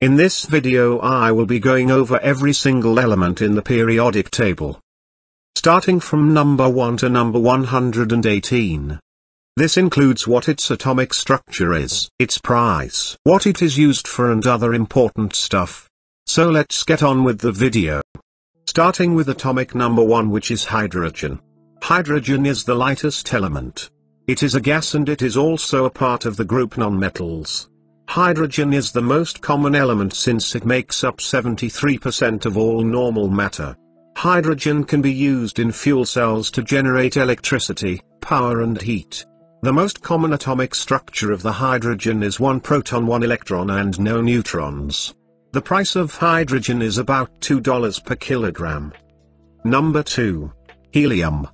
In this video I will be going over every single element in the periodic table, starting from number 1 to number 118. This includes what its atomic structure is, its price, what it is used for and other important stuff. So let's get on with the video. Starting with atomic number 1, which is hydrogen. Hydrogen is the lightest element. It is a gas and it is also a part of the group nonmetals. Hydrogen is the most common element since it makes up 73% of all normal matter. Hydrogen can be used in fuel cells to generate electricity, power and heat. The most common atomic structure of the hydrogen is 1 proton 1 electron and no neutrons. The price of hydrogen is about $2 per kilogram. Number 2. Helium.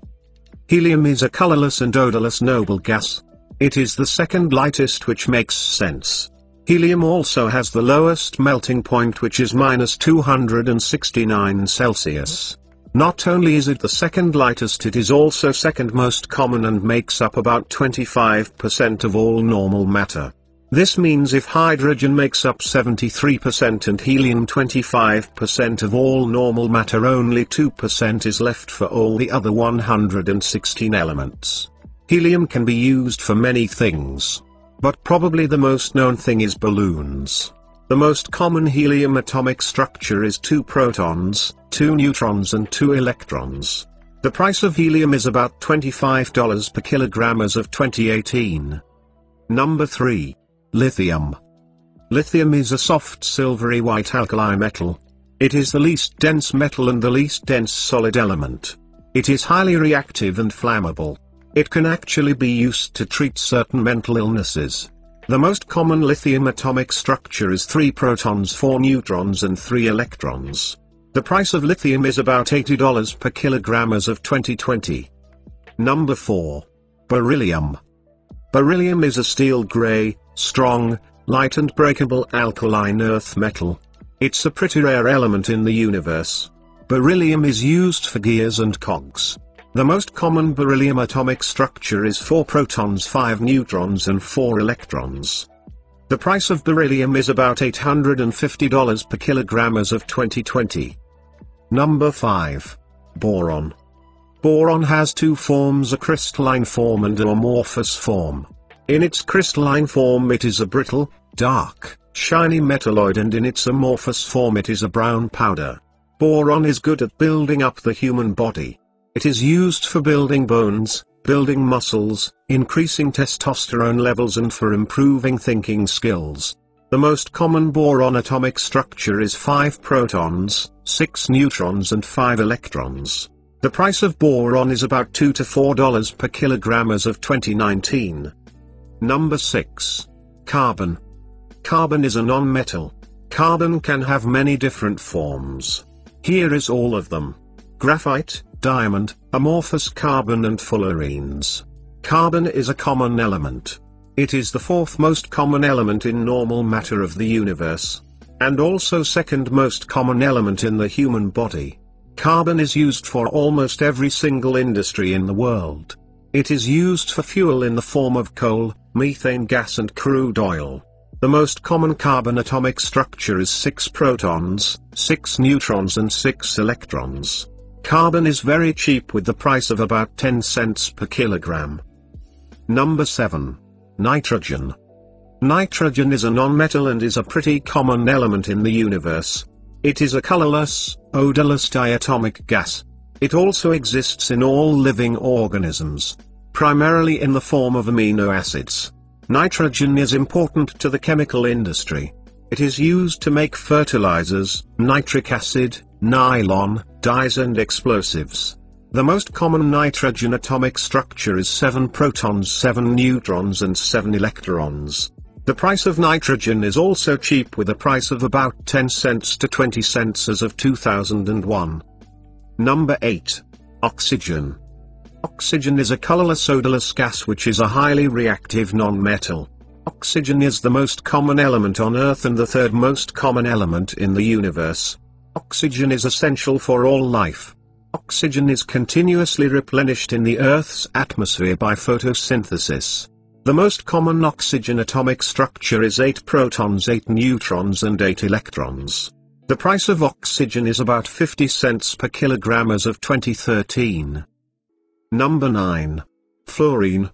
Helium is a colorless and odorless noble gas. It is the second lightest, which makes sense. Helium also has the lowest melting point, which is -269 Celsius. Not only is it the second lightest, it is also second most common and makes up about 25% of all normal matter. This means if hydrogen makes up 73% and helium 25% of all normal matter, only 2% is left for all the other 116 elements. Helium can be used for many things, but probably the most known thing is balloons. The most common helium atomic structure is 2 protons, 2 neutrons and 2 electrons. The price of helium is about $25 per kilogram as of 2018. Number 3. Lithium. Lithium is a soft silvery white alkali metal. It is the least dense metal and the least dense solid element. It is highly reactive and flammable. It can actually be used to treat certain mental illnesses. The most common lithium atomic structure is 3 protons 4 neutrons and 3 electrons. The price of lithium is about $80 per kilogram as of 2020. Number 4. Beryllium. Beryllium is a steel gray, strong, light and breakable alkaline earth metal. It's a pretty rare element in the universe. Beryllium is used for gears and cogs. The most common beryllium atomic structure is 4 protons 5 neutrons and 4 electrons. The price of beryllium is about $850 per kilogram as of 2020. Number 5. Boron. Boron has 2 forms, a crystalline form and an amorphous form. In its crystalline form it is a brittle, dark, shiny metalloid, and in its amorphous form it is a brown powder. Boron is good at building up the human body. It is used for building bones, building muscles, increasing testosterone levels and for improving thinking skills. The most common boron atomic structure is 5 protons, 6 neutrons and 5 electrons. The price of boron is about $2 to $4 per kilogram as of 2019. Number 6. Carbon. Carbon is a non-metal. Carbon can have many different forms. Here is all of them. Graphite, diamond, amorphous carbon and fullerenes. Carbon is a common element. It is the 4th most common element in normal matter of the universe, and also second most common element in the human body. Carbon is used for almost every single industry in the world. It is used for fuel in the form of coal, methane gas and crude oil. The most common carbon atomic structure is 6 protons, 6 neutrons and 6 electrons. Carbon is very cheap with the price of about 10 cents per kilogram. Number 7. Nitrogen. Nitrogen is a non-metal and is a pretty common element in the universe. It is a colorless, odorless diatomic gas. It also exists in all living organisms, primarily in the form of amino acids. Nitrogen is important to the chemical industry. It is used to make fertilizers, nitric acid, nylon, dyes and explosives. The most common nitrogen atomic structure is 7 protons 7 neutrons and 7 electrons. The price of nitrogen is also cheap with a price of about 10 cents to 20 cents as of 2001. Number 8. Oxygen. Oxygen is a colorless odorless gas which is a highly reactive non-metal. Oxygen is the most common element on Earth and the 3rd most common element in the universe. Oxygen is essential for all life. Oxygen is continuously replenished in the Earth's atmosphere by photosynthesis. The most common oxygen atomic structure is 8 protons, 8 neutrons and 8 electrons. The price of oxygen is about 50 cents per kilogram as of 2013. Number 9. Fluorine.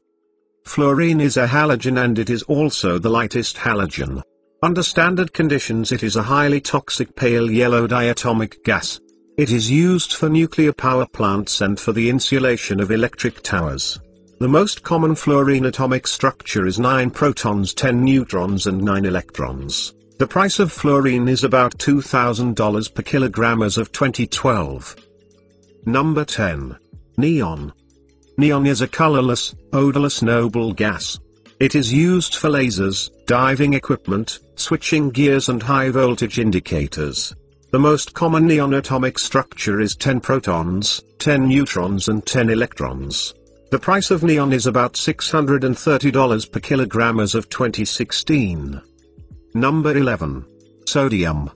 Fluorine is a halogen and it is also the lightest halogen. Under standard conditions it is a highly toxic pale yellow diatomic gas. It is used for nuclear power plants and for the insulation of electric towers. The most common fluorine atomic structure is 9 protons, 10 neutrons and 9 electrons. The price of fluorine is about $2,000 per kilogram as of 2012. Number 10. Neon. Neon is a colorless, odorless noble gas. It is used for lasers, diving equipment, switching gears and high voltage indicators. The most common neon atomic structure is 10 protons, 10 neutrons and 10 electrons. The price of neon is about $630 per kilogram as of 2016. Number 11. Sodium.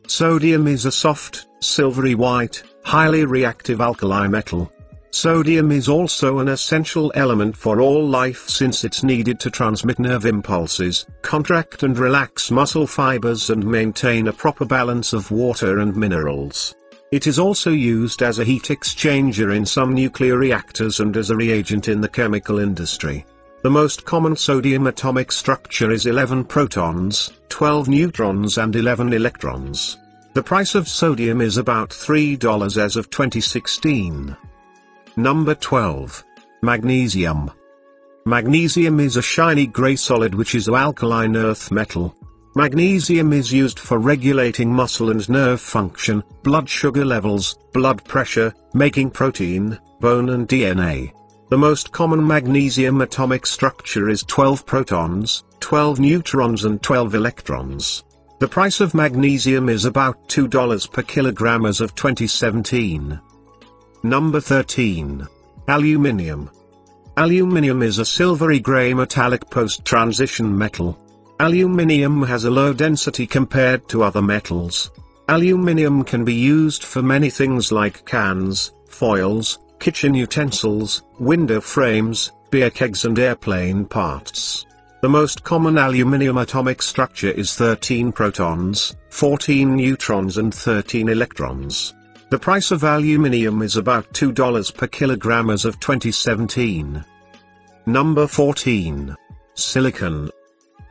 Sodium is a soft, silvery white, highly reactive alkali metal. Sodium is also an essential element for all life since it's needed to transmit nerve impulses, contract and relax muscle fibers and maintain a proper balance of water and minerals. It is also used as a heat exchanger in some nuclear reactors and as a reagent in the chemical industry. The most common sodium atomic structure is 11 protons, 12 neutrons and 11 electrons. The price of sodium is about $3 as of 2016. Number 12. Magnesium. Magnesium is a shiny gray solid which is an alkaline earth metal. Magnesium is used for regulating muscle and nerve function, blood sugar levels, blood pressure, making protein, bone and DNA. The most common magnesium atomic structure is 12 protons, 12 neutrons and 12 electrons. The price of magnesium is about $2 per kilogram as of 2017. Number 13. Aluminium. Aluminium is a silvery gray metallic post-transition metal. Aluminium has a low density compared to other metals. Aluminium can be used for many things like cans, foils, kitchen utensils, window frames, beer kegs and airplane parts. The most common aluminium atomic structure is 13 protons, 14 neutrons and 13 electrons. The price of aluminium is about $2 per kilogram as of 2017. Number 14. Silicon.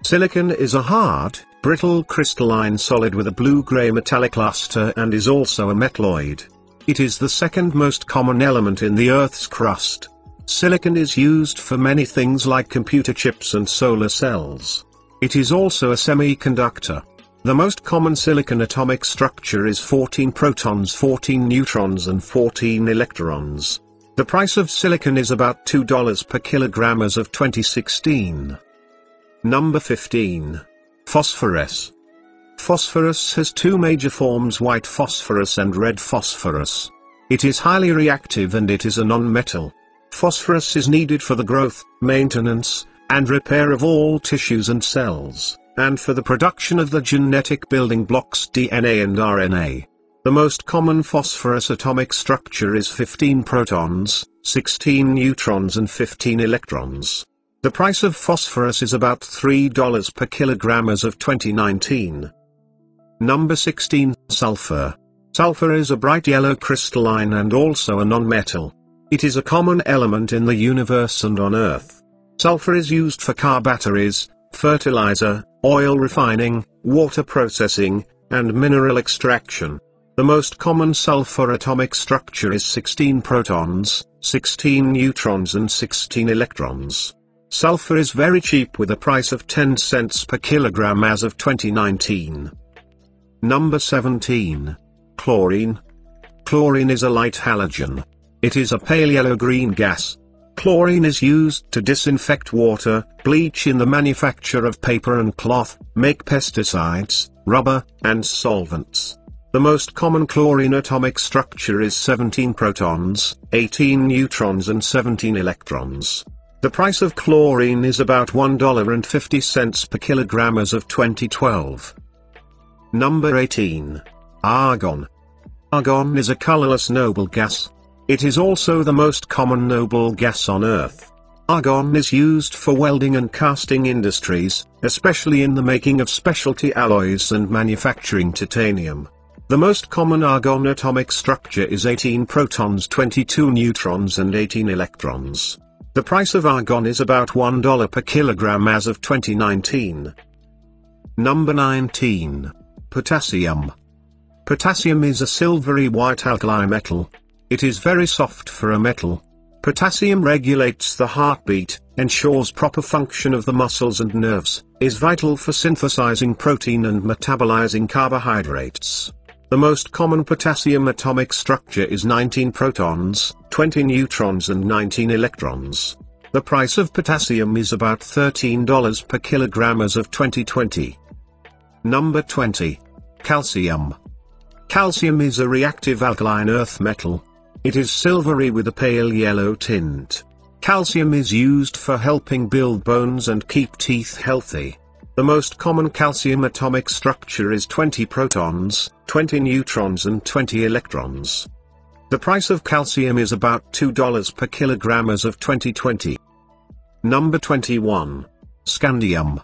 Silicon is a hard, brittle crystalline solid with a blue-gray metallic luster and is also a metalloid. It is the second most common element in the Earth's crust. Silicon is used for many things like computer chips and solar cells. It is also a semiconductor. The most common silicon atomic structure is 14 protons, 14 neutrons and 14 electrons. The price of silicon is about $2 per kilogram as of 2016. Number 15. Phosphorus. Phosphorus has two major forms: white phosphorus and red phosphorus. It is highly reactive and it is a non-metal. Phosphorus is needed for the growth, maintenance, and repair of all tissues and cells, and for the production of the genetic building blocks DNA and RNA. The most common phosphorus atomic structure is 15 protons, 16 neutrons and 15 electrons. The price of phosphorus is about $3 per kilogram as of 2019. Number 16. Sulfur. Sulfur is a bright yellow crystalline and also a non-metal. It is a common element in the universe and on Earth. Sulfur is used for car batteries, fertilizer, oil refining, water processing, and mineral extraction. The most common sulfur atomic structure is 16 protons, 16 neutrons and 16 electrons. Sulfur is very cheap with a price of 10 cents per kilogram as of 2019. Number 17. Chlorine. Chlorine is a light halogen. It is a pale yellow-green gas. Chlorine is used to disinfect water, bleach in the manufacture of paper and cloth, make pesticides, rubber, and solvents. The most common chlorine atomic structure is 17 protons, 18 neutrons and 17 electrons. The price of chlorine is about $1.50 per kilogram as of 2012. Number 18. Argon. Argon is a colorless noble gas. It is also the most common noble gas on Earth. Argon is used for welding and casting industries, especially in the making of specialty alloys and manufacturing titanium. The most common argon atomic structure is 18 protons, 22 neutrons and 18 electrons. The price of argon is about $1 per kilogram as of 2019. Number 19. Potassium. Potassium is a silvery white alkali metal. It is very soft for a metal. Potassium regulates the heartbeat, ensures proper function of the muscles and nerves, is vital for synthesizing protein and metabolizing carbohydrates. The most common potassium atomic structure is 19 protons, 20 neutrons and 19 electrons. The price of potassium is about $13 per kilogram as of 2020. Number 20. Calcium. Calcium is a reactive alkaline earth metal. It is silvery with a pale yellow tint. Calcium is used for helping build bones and keep teeth healthy. The most common calcium atomic structure is 20 protons, 20 neutrons and 20 electrons. The price of calcium is about $2 per kilogram as of 2020. Number 21. Scandium.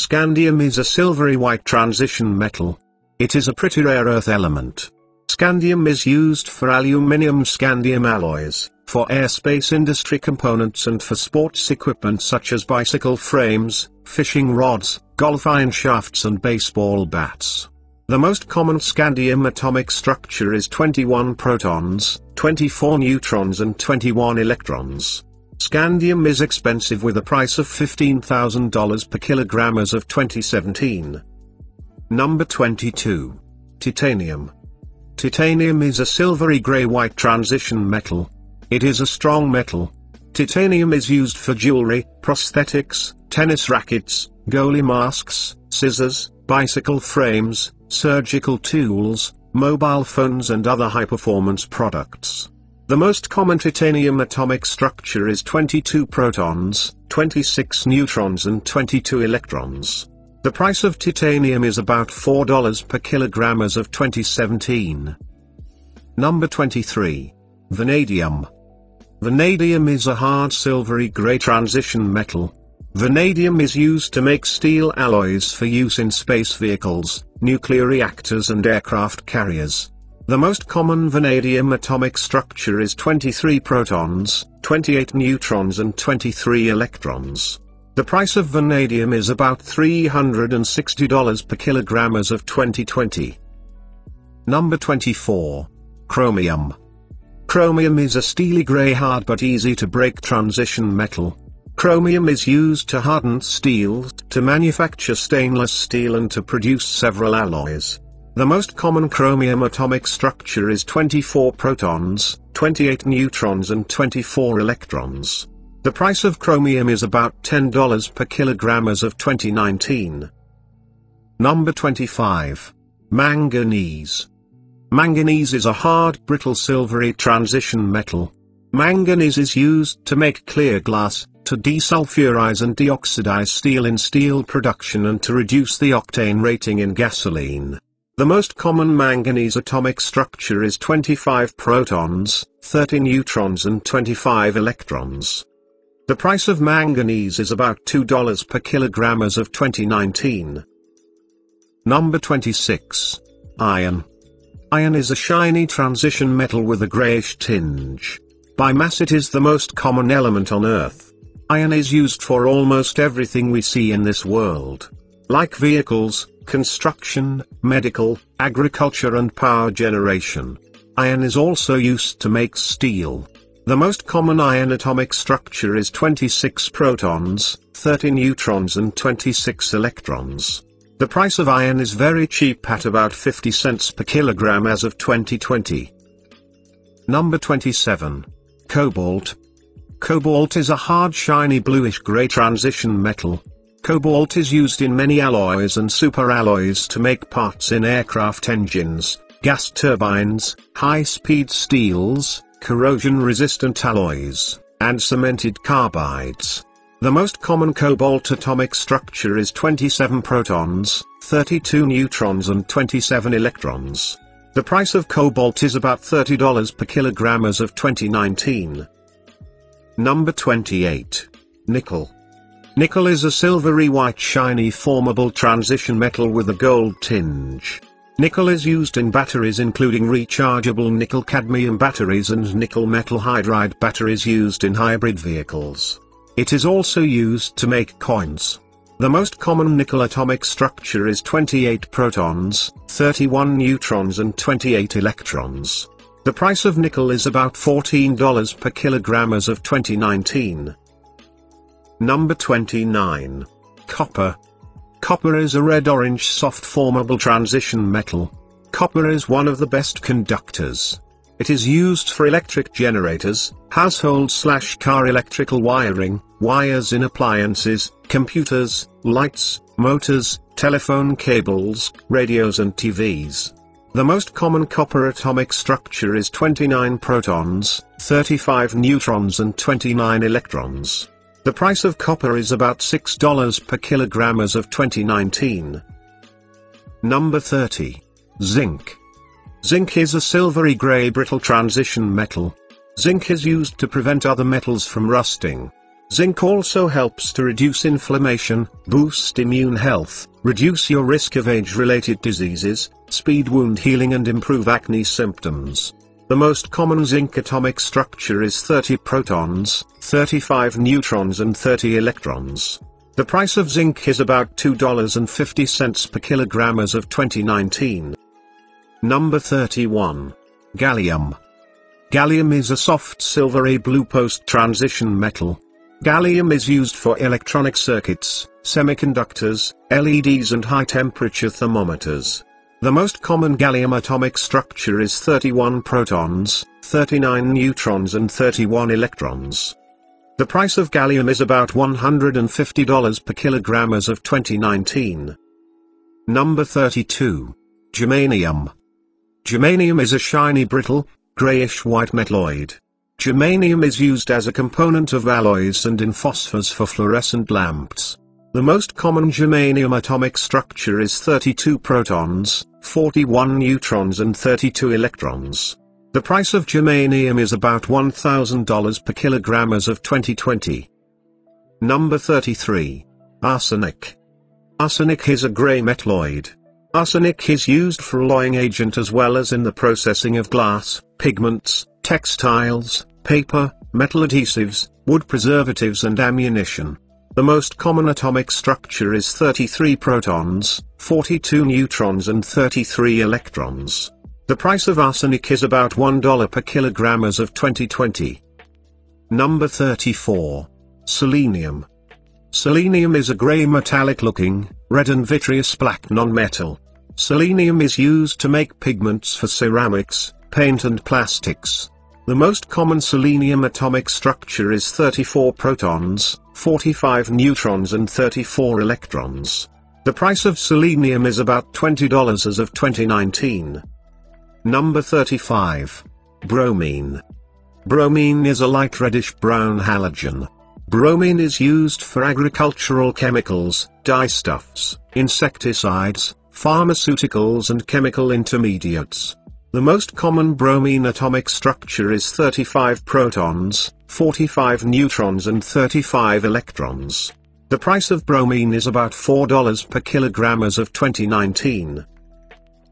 Scandium is a silvery white transition metal. It is a pretty rare earth element. Scandium is used for aluminium scandium alloys, for aerospace industry components and for sports equipment such as bicycle frames, fishing rods, golf iron shafts and baseball bats. The most common scandium atomic structure is 21 protons, 24 neutrons and 21 electrons. Scandium is expensive with a price of $15,000 per kilogram as of 2017. Number 22. Titanium. Titanium is a silvery grey-white transition metal. It is a strong metal. Titanium is used for jewelry, prosthetics, tennis rackets, goalie masks, scissors, bicycle frames, surgical tools, mobile phones and other high-performance products. The most common titanium atomic structure is 22 protons, 26 neutrons and 22 electrons. The price of titanium is about $4 per kilogram as of 2017. Number 23. Vanadium. Vanadium is a hard silvery grey transition metal. Vanadium is used to make steel alloys for use in space vehicles, nuclear reactors and aircraft carriers. The most common vanadium atomic structure is 23 protons, 28 neutrons and 23 electrons. The price of vanadium is about $360 per kilogram as of 2020. Number 24. Chromium. Chromium is a steely grey hard but easy to break transition metal. Chromium is used to harden steel, to manufacture stainless steel and to produce several alloys. The most common chromium atomic structure is 24 protons, 28 neutrons and 24 electrons. The price of chromium is about $10 per kilogram as of 2019. Number 25. Manganese. Manganese is a hard, brittle silvery transition metal. Manganese is used to make clear glass, to desulfurize and deoxidize steel in steel production and to reduce the octane rating in gasoline. The most common manganese atomic structure is 25 protons, 30 neutrons and 25 electrons. The price of manganese is about $2 per kilogram as of 2019. Number 26. Iron. Iron is a shiny transition metal with a greyish tinge. By mass it is the most common element on Earth. Iron is used for almost everything we see in this world. Like vehicles, construction, medical, agriculture and power generation. Iron is also used to make steel. The most common iron atomic structure is 26 protons, 30 neutrons and 26 electrons. The price of iron is very cheap at about 50 cents per kilogram as of 2020. Number 27. Cobalt. Cobalt is a hard shiny bluish grey transition metal. Cobalt is used in many alloys and superalloys to make parts in aircraft engines, gas turbines, high-speed steels, corrosion-resistant alloys, and cemented carbides. The most common cobalt atomic structure is 27 protons, 32 neutrons and 27 electrons. The price of cobalt is about $30 per kilogram as of 2019. Number 28. Nickel. Nickel is a silvery white shiny formable transition metal with a gold tinge. Nickel is used in batteries including rechargeable nickel-cadmium batteries and nickel metal hydride batteries used in hybrid vehicles. It is also used to make coins. The most common nickel atomic structure is 28 protons, 31 neutrons and 28 electrons. The price of nickel is about $14 per kilogram as of 2019. Number 29. Copper. Copper is a red-orange soft formable transition metal. Copper is one of the best conductors. It is used for electric generators, household/car electrical wiring, wires in appliances, computers, lights, motors, telephone cables, radios and TVs. The most common copper atomic structure is 29 protons, 35 neutrons and 29 electrons. The price of copper is about $6 per kilogram as of 2019. Number 30. Zinc. Zinc is a silvery gray brittle transition metal. Zinc is used to prevent other metals from rusting. Zinc also helps to reduce inflammation, boost immune health, reduce your risk of age-related diseases, speed wound healing and improve acne symptoms. The most common zinc atomic structure is 30 protons, 35 neutrons and 30 electrons. The price of zinc is about $2.50 per kilogram as of 2019. Number 31. Gallium. Gallium is a soft silvery blue post-transition metal. Gallium is used for electronic circuits, semiconductors, LEDs and high-temperature thermometers. The most common gallium atomic structure is 31 protons, 39 neutrons and 31 electrons. The price of gallium is about $150 per kilogram as of 2019. Number 32. Germanium. Germanium is a shiny brittle, grayish-white metalloid. Germanium is used as a component of alloys and in phosphors for fluorescent lamps. The most common germanium atomic structure is 32 protons, 41 neutrons and 32 electrons. The price of germanium is about $1,000 per kilogram as of 2020. Number 33. Arsenic. Arsenic is a gray metalloid. Arsenic is used for alloying agent as well as in the processing of glass, pigments, textiles, paper, metal adhesives, wood preservatives and ammunition. The most common atomic structure is 33 protons, 42 neutrons and 33 electrons. The price of arsenic is about $1 per kilogram as of 2020. Number 34. Selenium. Selenium is a grey metallic-looking, red and vitreous black non-metal. Selenium is used to make pigments for ceramics, paint and plastics. The most common selenium atomic structure is 34 protons, 45 neutrons and 34 electrons. The price of selenium is about $20 as of 2019. Number 35. Bromine. Bromine is a light reddish-brown halogen. Bromine is used for agricultural chemicals, dyestuffs, insecticides, pharmaceuticals and chemical intermediates. The most common bromine atomic structure is 35 protons, 45 neutrons and 35 electrons. The price of bromine is about $4 per kilogram as of 2019.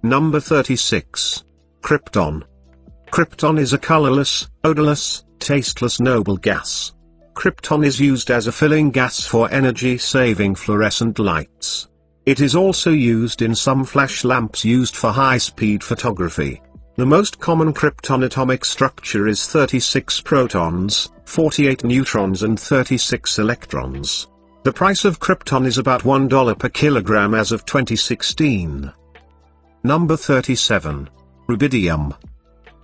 Number 36. Krypton. Krypton is a colorless, odorless, tasteless noble gas. Krypton is used as a filling gas for energy-saving fluorescent lights. It is also used in some flash lamps used for high-speed photography. The most common krypton atomic structure is 36 protons, 48 neutrons and 36 electrons. The price of krypton is about $1 per kilogram as of 2016. Number 37. Rubidium.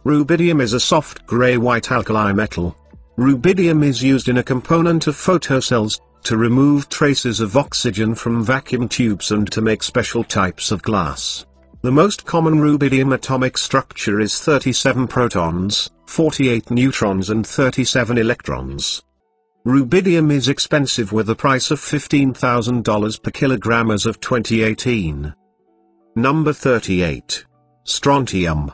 Rubidium is a soft gray-white alkali metal. Rubidium is used in a component of photocells, to remove traces of oxygen from vacuum tubes and to make special types of glass. The most common rubidium atomic structure is 37 protons, 48 neutrons and 37 electrons. Rubidium is expensive with a price of $15,000 per kilogram as of 2018. Number 38. Strontium.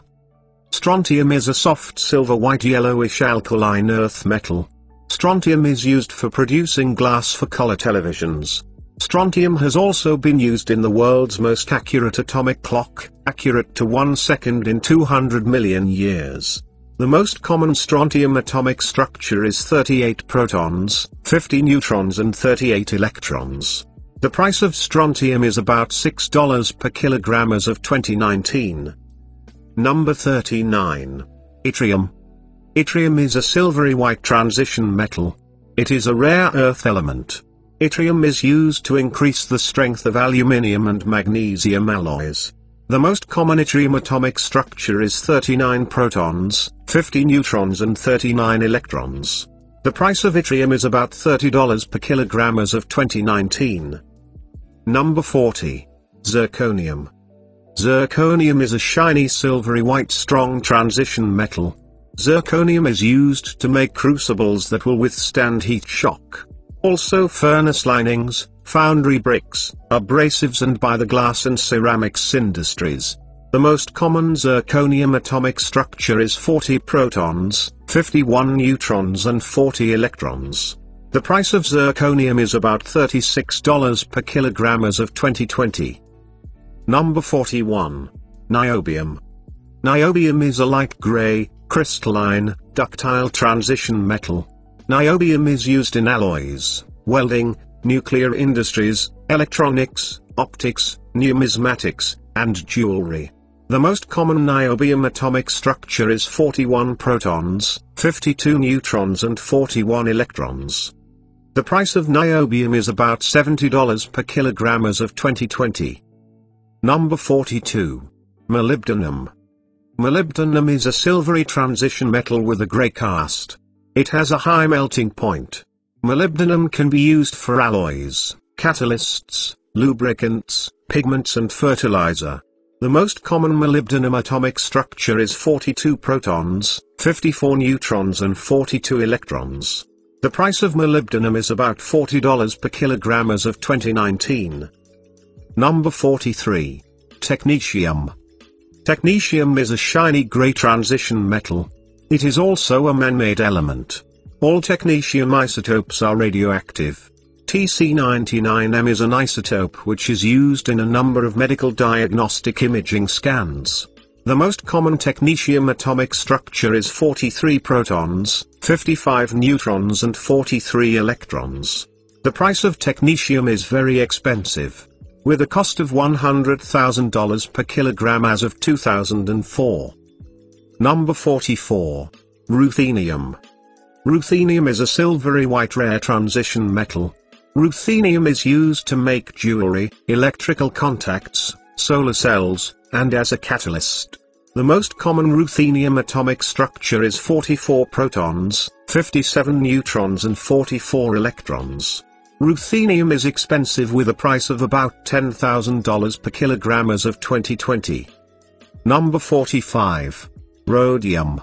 Strontium is a soft silver white yellowish alkaline earth metal. Strontium is used for producing glass for color televisions. Strontium has also been used in the world's most accurate atomic clock, accurate to 1 second in 200 million years. The most common strontium atomic structure is 38 protons, 50 neutrons and 38 electrons. The price of strontium is about $6 per kilogram as of 2019. Number 39. Yttrium. Yttrium is a silvery white transition metal. It is a rare earth element. Yttrium is used to increase the strength of aluminium and magnesium alloys. The most common yttrium atomic structure is 39 protons, 50 neutrons and 39 electrons. The price of yttrium is about $30 per kilogram as of 2019. Number 40. Zirconium. Zirconium is a shiny silvery white strong transition metal. Zirconium is used to make crucibles that will withstand heat shock. Also furnace linings, foundry bricks, abrasives and by the glass and ceramics industries. The most common zirconium atomic structure is 40 protons, 51 neutrons and 40 electrons. The price of zirconium is about $36 per kilogram as of 2020. Number 41. Niobium. Niobium is a light gray, crystalline, ductile transition metal. Niobium is used in alloys, welding, nuclear industries, electronics, optics, numismatics, and jewelry. The most common niobium atomic structure is 41 protons, 52 neutrons and 41 electrons. The price of niobium is about $70 per kilogram as of 2020. Number 42. Molybdenum. Molybdenum is a silvery transition metal with a gray cast. It has a high melting point. Molybdenum can be used for alloys, catalysts, lubricants, pigments and fertilizer. The most common molybdenum atomic structure is 42 protons, 54 neutrons and 42 electrons. The price of molybdenum is about $40 per kilogram as of 2019. Number 43. Technetium. Technetium is a shiny gray transition metal. It is also a man-made element. All technetium isotopes are radioactive. Tc99m is an isotope which is used in a number of medical diagnostic imaging scans. The most common technetium atomic structure is 43 protons, 55 neutrons and 43 electrons. The price of technetium is very expensive, with a cost of $100,000 per kilogram as of 2004. Number 44. Ruthenium. Ruthenium is a silvery white rare transition metal. Ruthenium is used to make jewelry, electrical contacts, solar cells, and as a catalyst. The most common ruthenium atomic structure is 44 protons, 57 neutrons and 44 electrons. Ruthenium is expensive with a price of about $10,000 per kilogram as of 2020. Number 45. Rhodium.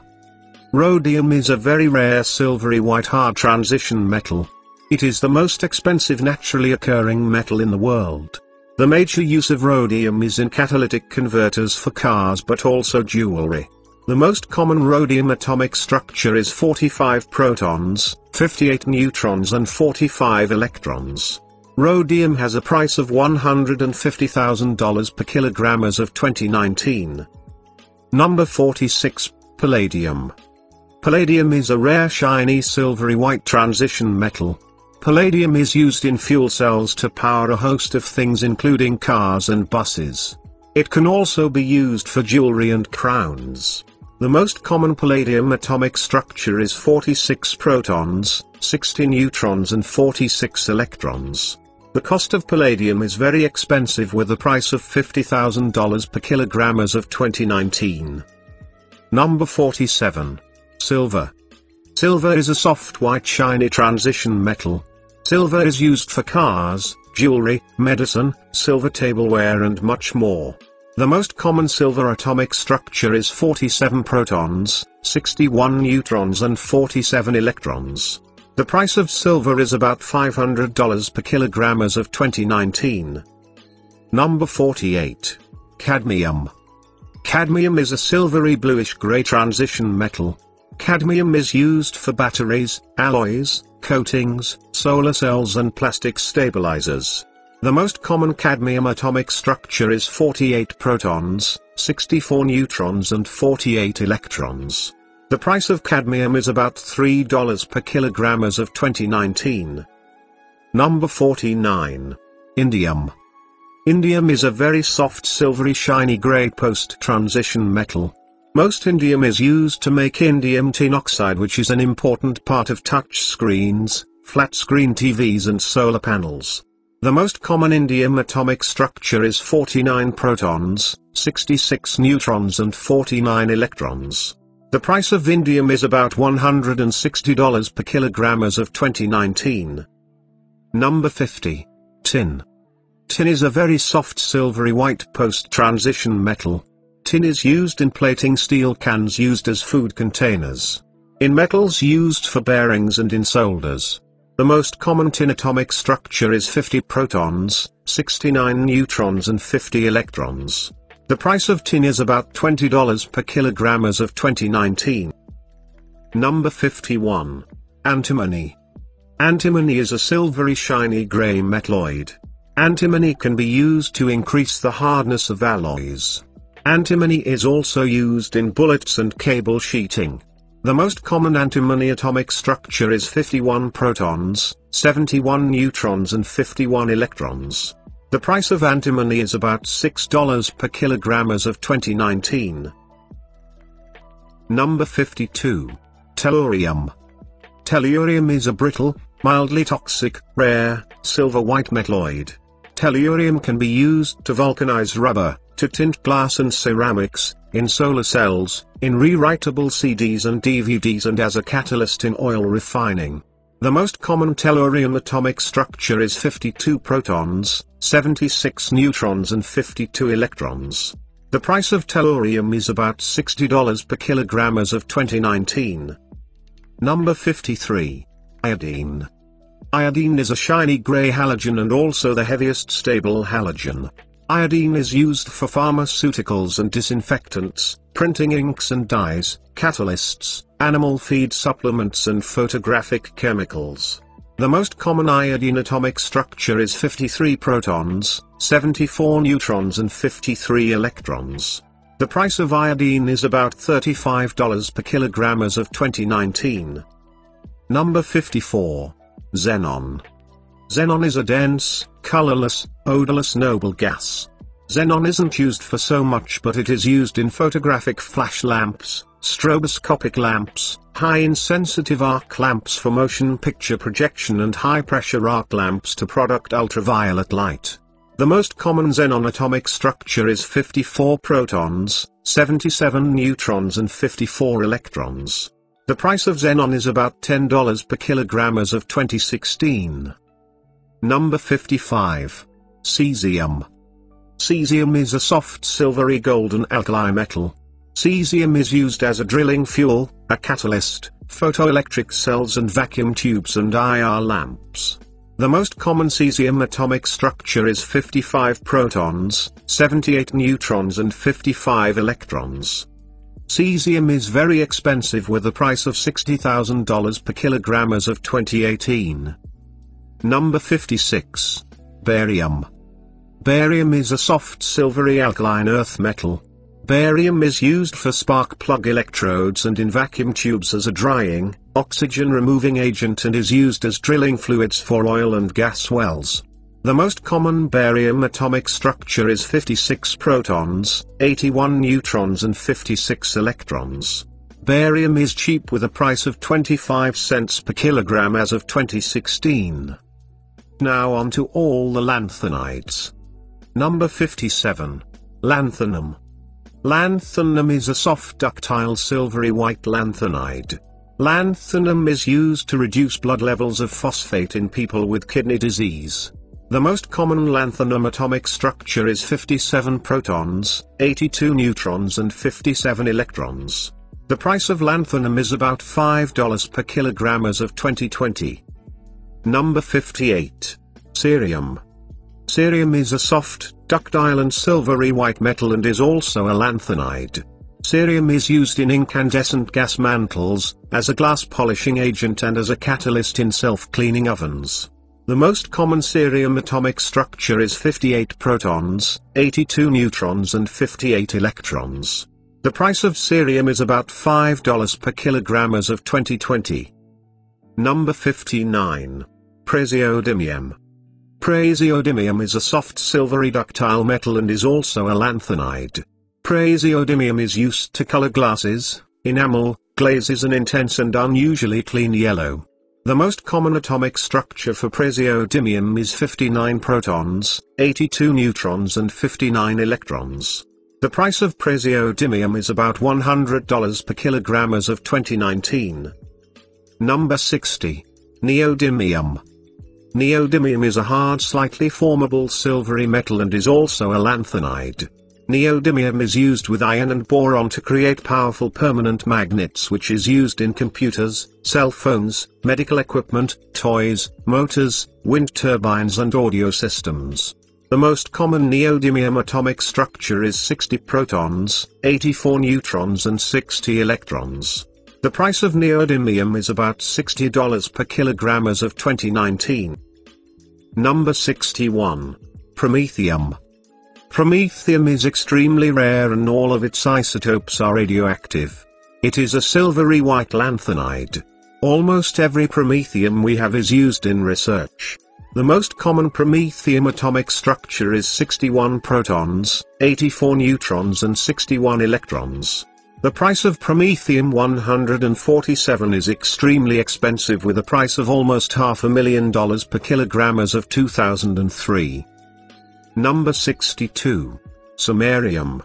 Rhodium is a very rare silvery white hard transition metal. It is the most expensive naturally occurring metal in the world. The major use of rhodium is in catalytic converters for cars but also jewelry. The most common rhodium atomic structure is 45 protons, 58 neutrons and 45 electrons. Rhodium has a price of $150,000 per kilogram as of 2019. Number 46. Palladium. Palladium is a rare shiny silvery white transition metal. Palladium is used in fuel cells to power a host of things including cars and buses. It can also be used for jewelry and crowns. The most common palladium atomic structure is 46 protons, 60 neutrons and 46 electrons. The cost of palladium is very expensive with a price of $50,000 per kilogram as of 2019. Number 47. Silver. Silver is a soft white shiny transition metal. Silver is used for cars, jewelry, medicine, silver tableware and much more. The most common silver atomic structure is 47 protons, 61 neutrons and 47 electrons. The price of silver is about $500 per kilogram as of 2019. Number 48. Cadmium. Cadmium is a silvery bluish gray transition metal. Cadmium is used for batteries, alloys, coatings, solar cells and plastic stabilizers. The most common cadmium atomic structure is 48 protons, 64 neutrons and 48 electrons. The price of cadmium is about $3 per kilogram as of 2019. Number 49. Indium. Indium is a very soft silvery shiny grey post-transition metal. Most indium is used to make indium tin oxide, which is an important part of touch screens, flat-screen TVs and solar panels. The most common indium atomic structure is 49 protons, 66 neutrons and 49 electrons. The price of indium is about $160 per kilogram as of 2019. Number 50. Tin. Tin is a very soft silvery white post-transition metal. Tin is used in plating steel cans used as food containers. In metals used for bearings and in solders. The most common tin atomic structure is 50 protons, 69 neutrons and 50 electrons. The price of tin is about $20 per kilogram as of 2019. Number 51. Antimony. Antimony is a silvery shiny grey metalloid. Antimony can be used to increase the hardness of alloys. Antimony is also used in bullets and cable sheeting. The most common antimony atomic structure is 51 protons, 71 neutrons and 51 electrons. The price of antimony is about $6 per kilogram as of 2019. Number 52. Tellurium. Tellurium is a brittle, mildly toxic, rare, silver-white metalloid. Tellurium can be used to vulcanize rubber, to tint glass and ceramics, in solar cells, in rewritable CDs and DVDs and as a catalyst in oil refining. The most common tellurium atomic structure is 52 protons, 76 neutrons and 52 electrons. The price of tellurium is about $60 per kilogram as of 2019. Number 53. Iodine. Iodine is a shiny grey halogen and also the heaviest stable halogen. Iodine is used for pharmaceuticals and disinfectants, printing inks and dyes, catalysts, animal feed supplements and photographic chemicals. The most common iodine atomic structure is 53 protons, 74 neutrons and 53 electrons. The price of iodine is about $35 per kilogram as of 2019. Number 54. Xenon. Xenon is a dense, colorless, odorless noble gas. Xenon isn't used for so much, but it is used in photographic flash lamps, stroboscopic lamps, high-insensitive arc lamps for motion picture projection and high-pressure arc lamps to product ultraviolet light. The most common xenon atomic structure is 54 protons, 77 neutrons and 54 electrons. The price of xenon is about $10 per kilogram as of 2016. Number 55. Cesium. Cesium is a soft silvery golden alkali metal. Cesium is used as a drilling fuel, a catalyst, photoelectric cells and vacuum tubes and IR lamps. The most common cesium atomic structure is 55 protons, 78 neutrons and 55 electrons. Cesium is very expensive with a price of $60,000 per kilogram as of 2018. Number 56. Barium. Barium is a soft silvery alkaline earth metal. Barium is used for spark plug electrodes and in vacuum tubes as a drying, oxygen-removing agent and is used as drilling fluids for oil and gas wells. The most common barium atomic structure is 56 protons, 81 neutrons and 56 electrons. Barium is cheap with a price of 25 cents per kilogram as of 2016. Now on to all the lanthanides. Number 57. Lanthanum. Lanthanum is a soft ductile silvery white lanthanide. Lanthanum is used to reduce blood levels of phosphate in people with kidney disease. The most common lanthanum atomic structure is 57 protons, 82 neutrons and 57 electrons. The price of lanthanum is about $5 per kilogram as of 2020. Number 58. Cerium. Cerium is a soft, ductile and silvery white metal and is also a lanthanide. Cerium is used in incandescent gas mantles, as a glass polishing agent and as a catalyst in self-cleaning ovens. The most common cerium atomic structure is 58 protons, 82 neutrons and 58 electrons. The price of cerium is about $5 per kilogram as of 2020. Number 59. Praseodymium. Praseodymium is a soft silvery ductile metal and is also a lanthanide. Praseodymium is used to color glasses, enamel, glazes and intense and unusually clean yellow. The most common atomic structure for praseodymium is 59 protons, 82 neutrons and 59 electrons. The price of praseodymium is about $100 per kilogram as of 2019. Number 60. Neodymium. Neodymium is a hard slightly formable silvery metal and is also a lanthanide. Neodymium is used with iron and boron to create powerful permanent magnets which is used in computers, cell phones, medical equipment, toys, motors, wind turbines and audio systems. The most common neodymium atomic structure is 60 protons, 84 neutrons and 60 electrons. The price of neodymium is about $60 per kilogram as of 2019. Number 61. Promethium. Promethium is extremely rare and all of its isotopes are radioactive. It is a silvery white lanthanide. Almost every promethium we have is used in research. The most common promethium atomic structure is 61 protons, 84 neutrons and 61 electrons. The price of promethium 147 is extremely expensive with a price of almost $500,000 per kilogram as of 2003. Number 62. Samarium.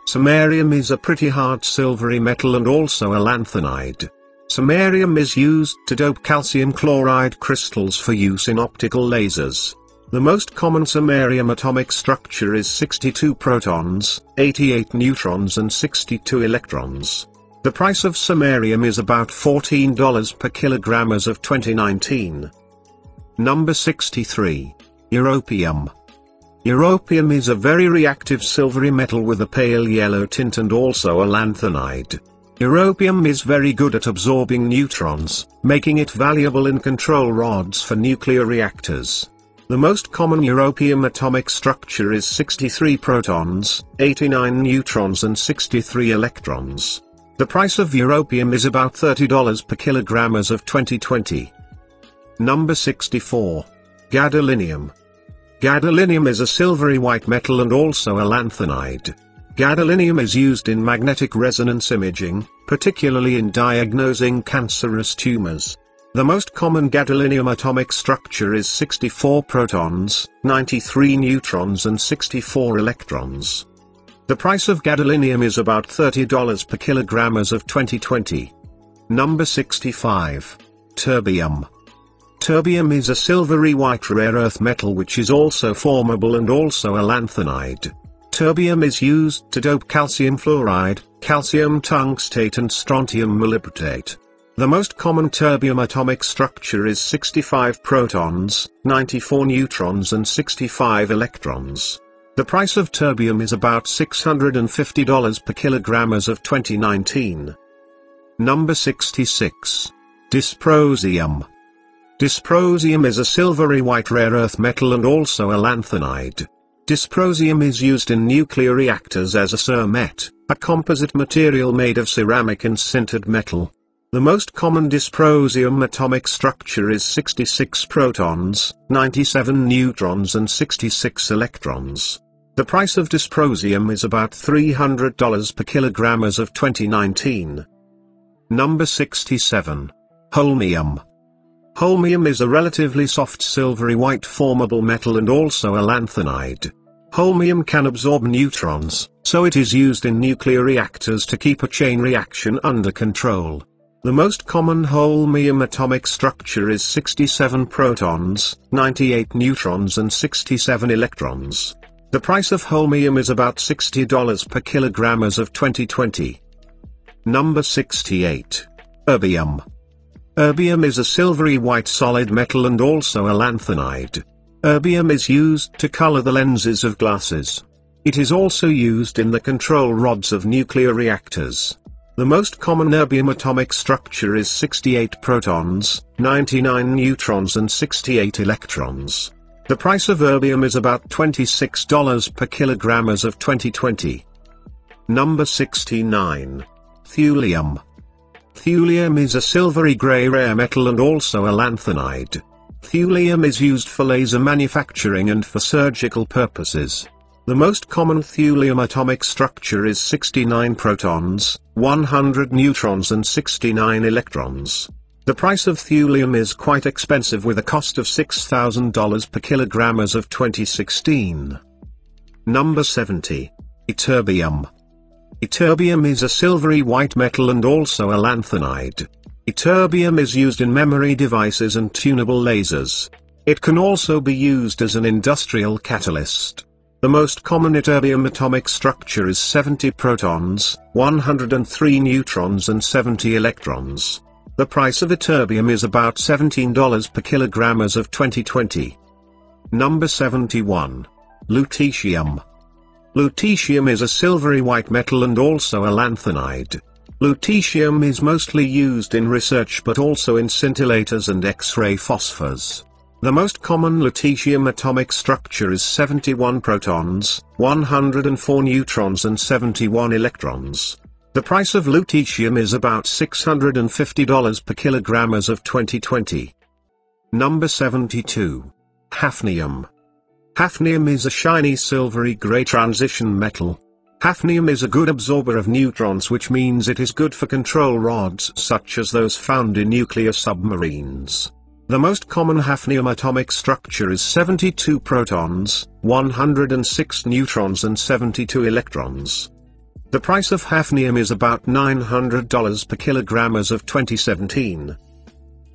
Samarium is a pretty hard silvery metal and also a lanthanide. Samarium is used to dope calcium chloride crystals for use in optical lasers. The most common samarium atomic structure is 62 protons, 88 neutrons and 62 electrons. The price of samarium is about $14 per kilogram as of 2019. Number 63. Europium. Europium is a very reactive silvery metal with a pale yellow tint and also a lanthanide. Europium is very good at absorbing neutrons, making it valuable in control rods for nuclear reactors. The most common europium atomic structure is 63 protons, 89 neutrons and 63 electrons. The price of europium is about $30 per kilogram as of 2020. Number 64. Gadolinium. Gadolinium is a silvery white metal and also a lanthanide. Gadolinium is used in magnetic resonance imaging, particularly in diagnosing cancerous tumors. The most common gadolinium atomic structure is 64 protons, 93 neutrons and 64 electrons. The price of gadolinium is about $30 per kilogram as of 2020. Number 65. Terbium. Terbium is a silvery white rare earth metal which is also formable and also a lanthanide. Terbium is used to dope calcium fluoride, calcium tungstate and strontium molybdenate. The most common terbium atomic structure is 65 protons, 94 neutrons and 65 electrons. The price of terbium is about $650 per kilogram as of 2019. Number 66. Dysprosium. Dysprosium is a silvery white rare earth metal and also a lanthanide. Dysprosium is used in nuclear reactors as a cermet, a composite material made of ceramic and sintered metal. The most common dysprosium atomic structure is 66 protons, 97 neutrons and 66 electrons. The price of dysprosium is about $300 per kilogram as of 2019. Number 67. Holmium. Holmium is a relatively soft silvery white formable metal and also a lanthanide. Holmium can absorb neutrons, so it is used in nuclear reactors to keep a chain reaction under control. The most common holmium atomic structure is 67 protons, 98 neutrons and 67 electrons. The price of holmium is about $60 per kilogram as of 2020. Number 68. Erbium. Erbium is a silvery white solid metal and also a lanthanide. Erbium is used to color the lenses of glasses. It is also used in the control rods of nuclear reactors. The most common erbium atomic structure is 68 protons, 99 neutrons and 68 electrons. The price of erbium is about $26 per kilogram as of 2020. Number 69. Thulium. Thulium is a silvery gray rare metal and also a lanthanide. Thulium is used for laser manufacturing and for surgical purposes. The most common thulium atomic structure is 69 protons, 100 neutrons and 69 electrons. The price of thulium is quite expensive with a cost of $6,000 per kilogram as of 2016. Number 70. Ytterbium. Ytterbium is a silvery white metal and also a lanthanide. Ytterbium is used in memory devices and tunable lasers. It can also be used as an industrial catalyst. The most common ytterbium atomic structure is 70 protons, 103 neutrons and 70 electrons. The price of ytterbium is about $17 per kilogram as of 2020. Number 71. Lutetium. Lutetium is a silvery white metal and also a lanthanide. Lutetium is mostly used in research but also in scintillators and X-ray phosphors. The most common lutetium atomic structure is 71 protons, 104 neutrons and 71 electrons. The price of lutetium is about $650 per kilogram as of 2020. Number 72. Hafnium. Hafnium is a shiny silvery gray transition metal. Hafnium is a good absorber of neutrons, which means it is good for control rods such as those found in nuclear submarines. The most common hafnium atomic structure is 72 protons, 106 neutrons and 72 electrons. The price of hafnium is about $900 per kilogram as of 2017.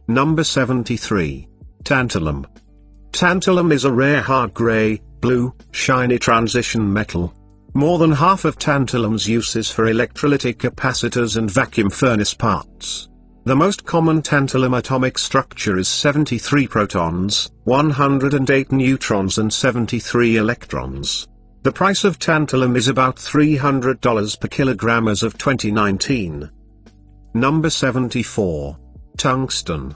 Number 73. Tantalum. Tantalum is a rare hard gray, blue, shiny transition metal. More than half of tantalum's use is for electrolytic capacitors and vacuum furnace parts. The most common tantalum atomic structure is 73 protons, 108 neutrons and 73 electrons. The price of tantalum is about $300 per kilogram as of 2019. Number 74. Tungsten.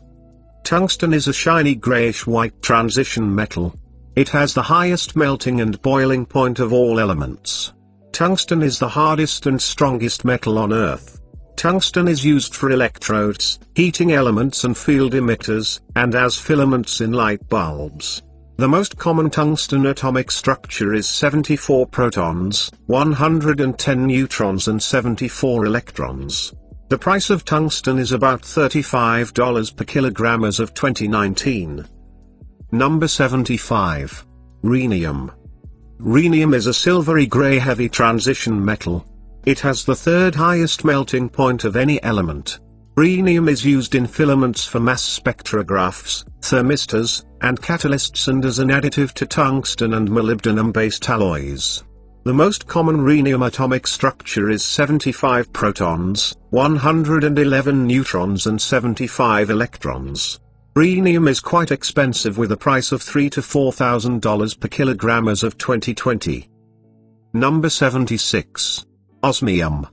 Tungsten is a shiny grayish-white transition metal. It has the highest melting and boiling point of all elements. Tungsten is the hardest and strongest metal on Earth. Tungsten is used for electrodes, heating elements and field emitters, and as filaments in light bulbs. The most common tungsten atomic structure is 74 protons, 110 neutrons and 74 electrons. The price of tungsten is about $35 per kilogram as of 2019. Number 75. Rhenium. Rhenium is a silvery gray heavy transition metal. It has the third highest melting point of any element. Rhenium is used in filaments for mass spectrographs, thermistors, and catalysts and as an additive to tungsten and molybdenum-based alloys. The most common rhenium atomic structure is 75 protons, 111 neutrons and 75 electrons. Rhenium is quite expensive with a price of $3,000 to $4,000 per kilogram as of 2020. Number 76. Osmium.